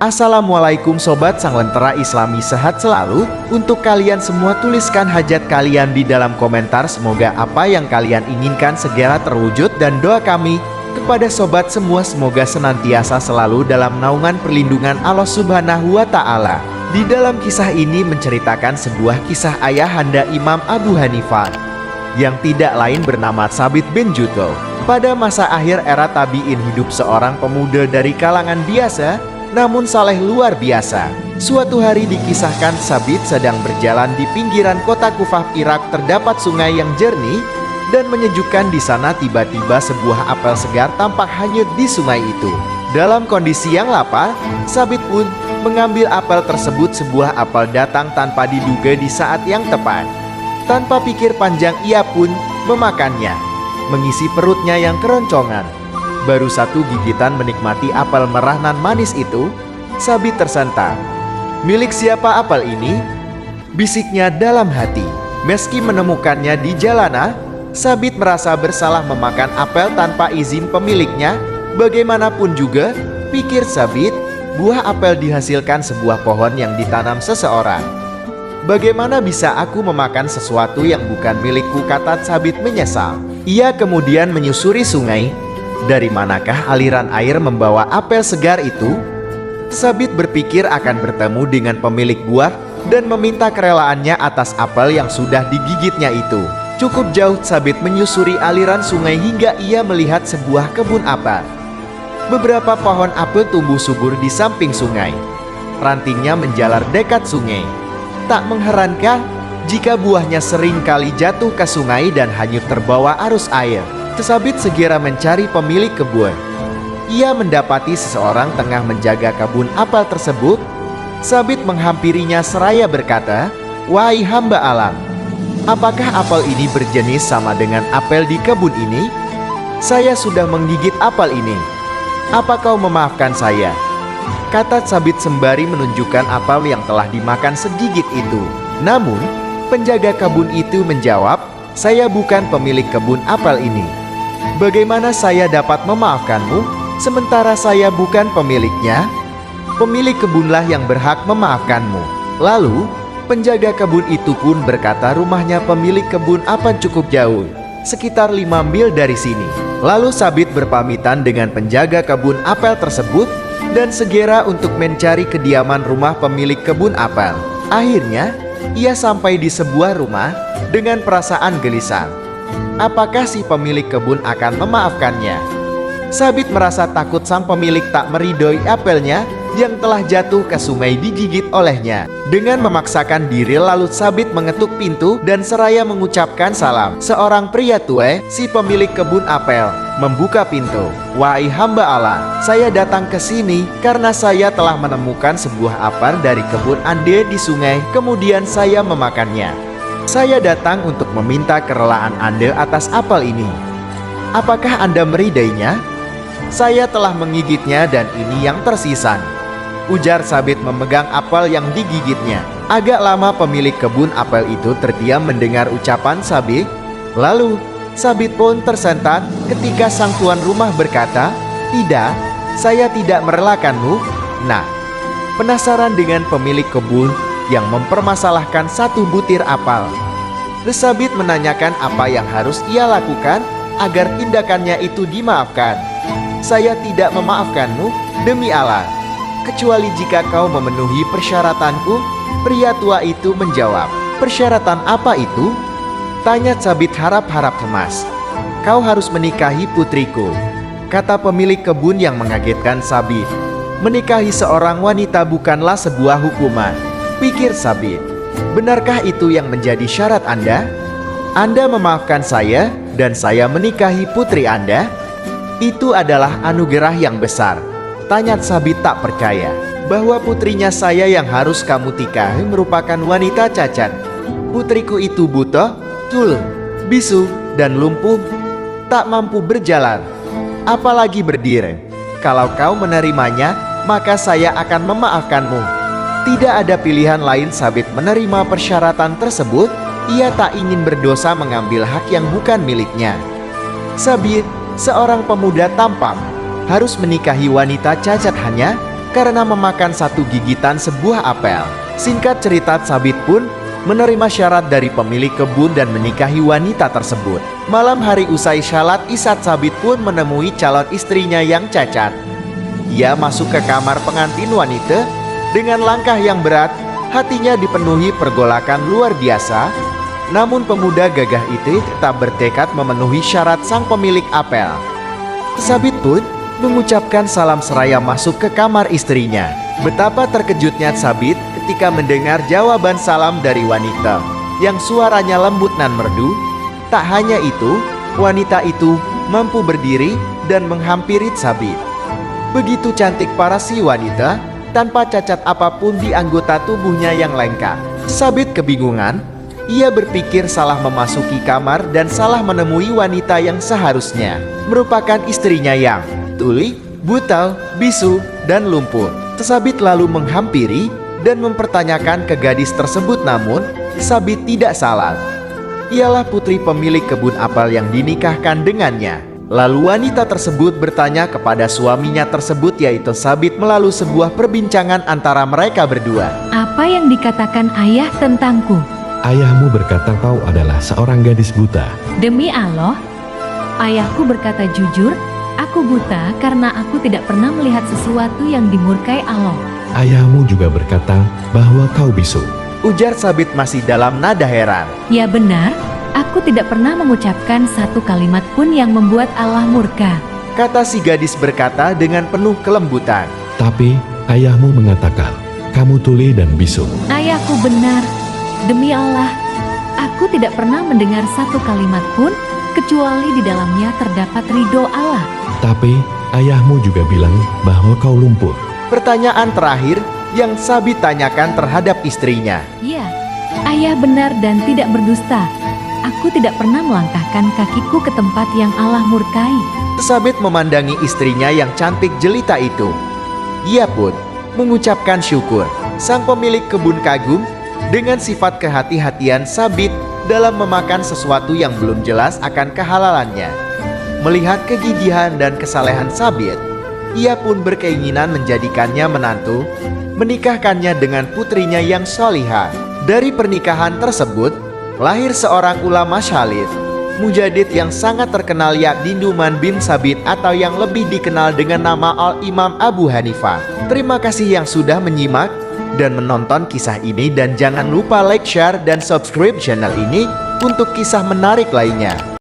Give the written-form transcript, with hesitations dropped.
Assalamualaikum Sobat Sang Lentera Islami, sehat selalu. Untuk kalian semua, tuliskan hajat kalian di dalam komentar. Semoga apa yang kalian inginkan segera terwujud. Dan doa kami kepada sobat semua, semoga senantiasa selalu dalam naungan perlindungan Allah Subhanahu wa Ta'ala. Di dalam kisah ini menceritakan sebuah kisah ayahanda Imam Abu Hanifah yang tidak lain bernama Tsabit bin Juthul. Pada masa akhir era tabi'in hidup seorang pemuda dari kalangan biasa namun saleh luar biasa. Suatu hari dikisahkan Tsabit sedang berjalan di pinggiran kota Kufah, Irak. Terdapat sungai yang jernih dan menyejukkan di sana. Tiba-tiba sebuah apel segar tampak hanyut di sungai itu. Dalam kondisi yang lapar, Tsabit pun mengambil apel tersebut. Sebuah apel datang tanpa diduga di saat yang tepat. Tanpa pikir panjang ia pun memakannya, mengisi perutnya yang keroncongan. Baru satu gigitan menikmati apel merah nan manis itu, Tsabit tersentak. "Milik siapa apel ini?" bisiknya dalam hati. Meski menemukannya di jalanan, Tsabit merasa bersalah memakan apel tanpa izin pemiliknya. Bagaimanapun juga, pikir Tsabit, buah apel dihasilkan sebuah pohon yang ditanam seseorang. "Bagaimana bisa aku memakan sesuatu yang bukan milikku?" kata Tsabit menyesal. Ia kemudian menyusuri sungai. Dari manakah aliran air membawa apel segar itu? Tsabit berpikir akan bertemu dengan pemilik buah dan meminta kerelaannya atas apel yang sudah digigitnya itu. Cukup jauh Tsabit menyusuri aliran sungai hingga ia melihat sebuah kebun apel. Beberapa pohon apel tumbuh subur di samping sungai. Rantingnya menjalar dekat sungai. Tak mengherankan jika buahnya sering kali jatuh ke sungai dan hanyut terbawa arus air. Tsabit segera mencari pemilik kebun. Ia mendapati seseorang tengah menjaga kebun apel tersebut. Tsabit menghampirinya seraya berkata, "Wahai hamba alam, apakah apel ini berjenis sama dengan apel di kebun ini? Saya sudah menggigit apel ini. Apa kau memaafkan saya?" kata Tsabit sembari menunjukkan apel yang telah dimakan segigit itu. Namun, penjaga kebun itu menjawab, "Saya bukan pemilik kebun apel ini. Bagaimana saya dapat memaafkanmu, sementara saya bukan pemiliknya? Pemilik kebunlah yang berhak memaafkanmu." Lalu, penjaga kebun itu pun berkata rumahnya pemilik kebun apel cukup jauh, sekitar 5 mil dari sini. Lalu Tsabit berpamitan dengan penjaga kebun apel tersebut dan segera untuk mencari kediaman rumah pemilik kebun apel. Akhirnya, ia sampai di sebuah rumah dengan perasaan gelisah. Apakah si pemilik kebun akan memaafkannya? Tsabit merasa takut sang pemilik tak meridhoi apelnya yang telah jatuh ke sungai digigit olehnya. Dengan memaksakan diri, lalu Tsabit mengetuk pintu dan seraya mengucapkan salam. Seorang pria tua, si pemilik kebun apel, membuka pintu. "Wahai hamba Allah, saya datang ke sini karena saya telah menemukan sebuah apel dari kebun Anda di sungai, kemudian saya memakannya. Saya datang untuk meminta kerelaan Anda atas apel ini. Apakah Anda meridainya? Saya telah menggigitnya dan ini yang tersisa," ujar Tsabit memegang apel yang digigitnya. Agak lama pemilik kebun apel itu terdiam mendengar ucapan Tsabit. Lalu Tsabit pun tersentak ketika sang tuan rumah berkata, "Tidak, saya tidak merelakanmu." Nah, penasaran dengan pemilik kebun yang mempermasalahkan satu butir apel, Tsabit menanyakan apa yang harus ia lakukan agar tindakannya itu dimaafkan. "Saya tidak memaafkanmu, demi Allah, kecuali jika kau memenuhi persyaratanku," pria tua itu menjawab. "Persyaratan apa itu?" tanya Tsabit harap-harap cemas. "Kau harus menikahi putriku," kata pemilik kebun yang mengagetkan Tsabit. Menikahi seorang wanita bukanlah sebuah hukuman, pikir Tsabit. Benarkah itu yang menjadi syarat Anda? Anda memaafkan saya dan saya menikahi putri Anda? Itu adalah anugerah yang besar, tanya Tsabit tak percaya. "Bahwa putrinya saya yang harus kamu nikahi merupakan wanita cacat. Putriku itu buta, tuli, bisu, dan lumpuh, tak mampu berjalan, apalagi berdiri. Kalau kau menerimanya, maka saya akan memaafkanmu." Tidak ada pilihan lain Tsabit menerima persyaratan tersebut. Ia tak ingin berdosa mengambil hak yang bukan miliknya. Tsabit, seorang pemuda tampan, harus menikahi wanita cacat hanya karena memakan satu gigitan sebuah apel. Singkat cerita, Sabit pun menerima syarat dari pemilik kebun dan menikahi wanita tersebut. Malam hari usai salat Isya, Sabit pun menemui calon istrinya yang cacat. Ia masuk ke kamar pengantin wanita dengan langkah yang berat, hatinya dipenuhi pergolakan luar biasa. Namun pemuda gagah itu tetap bertekad memenuhi syarat sang pemilik apel. Sabit pun mengucapkan salam seraya masuk ke kamar istrinya. Betapa terkejutnya Sabit ketika mendengar jawaban salam dari wanita yang suaranya lembut dan merdu. Tak hanya itu, wanita itu mampu berdiri dan menghampiri Sabit. Begitu cantik paras si wanita, tanpa cacat apapun di anggota tubuhnya yang lengkap. Sabit kebingungan, ia berpikir salah memasuki kamar dan salah menemui wanita yang seharusnya merupakan istrinya yang tuli, buta, bisu, dan lumpuh. Sabit lalu menghampiri dan mempertanyakan ke gadis tersebut, namun Sabit tidak salah. Ialah putri pemilik kebun apel yang dinikahkan dengannya. Lalu wanita tersebut bertanya kepada suaminya tersebut, yaitu Sabit, melalui sebuah perbincangan antara mereka berdua. Apa yang dikatakan ayah tentangku? Ayahmu berkata kau adalah seorang gadis buta. Demi Allah, ayahku berkata jujur, aku buta karena aku tidak pernah melihat sesuatu yang dimurkai Allah. Ayahmu juga berkata bahwa kau bisu. Ujar Sabit masih dalam nada heran. Ya benar, aku tidak pernah mengucapkan satu kalimat pun yang membuat Allah murka. Kata si gadis berkata dengan penuh kelembutan. Tapi ayahmu mengatakan kamu tuli dan bisu. Ayahku benar, demi Allah, aku tidak pernah mendengar satu kalimat pun kecuali di dalamnya terdapat ridho Allah. Tapi ayahmu juga bilang bahwa kau lumpuh. Pertanyaan terakhir yang Sabit tanyakan terhadap istrinya. Ya, ayah benar dan tidak berdusta. Aku tidak pernah melangkahkan kakiku ke tempat yang Allah murkai. Sabit memandangi istrinya yang cantik jelita itu. Ia pun mengucapkan syukur. Sang pemilik kebun kagum dengan sifat kehati-hatian Sabit dalam memakan sesuatu yang belum jelas akan kehalalannya. Melihat kegigihan dan kesalehan Sabit, ia pun berkeinginan menjadikannya menantu, menikahkannya dengan putrinya yang solihah. Dari pernikahan tersebut, lahir seorang ulama syalid, mujadid yang sangat terkenal, yakni Nu'man bin Sabit atau yang lebih dikenal dengan nama Al-Imam Abu Hanifah. Terima kasih yang sudah menyimak dan menonton kisah ini, dan jangan lupa like, share, dan subscribe channel ini untuk kisah menarik lainnya.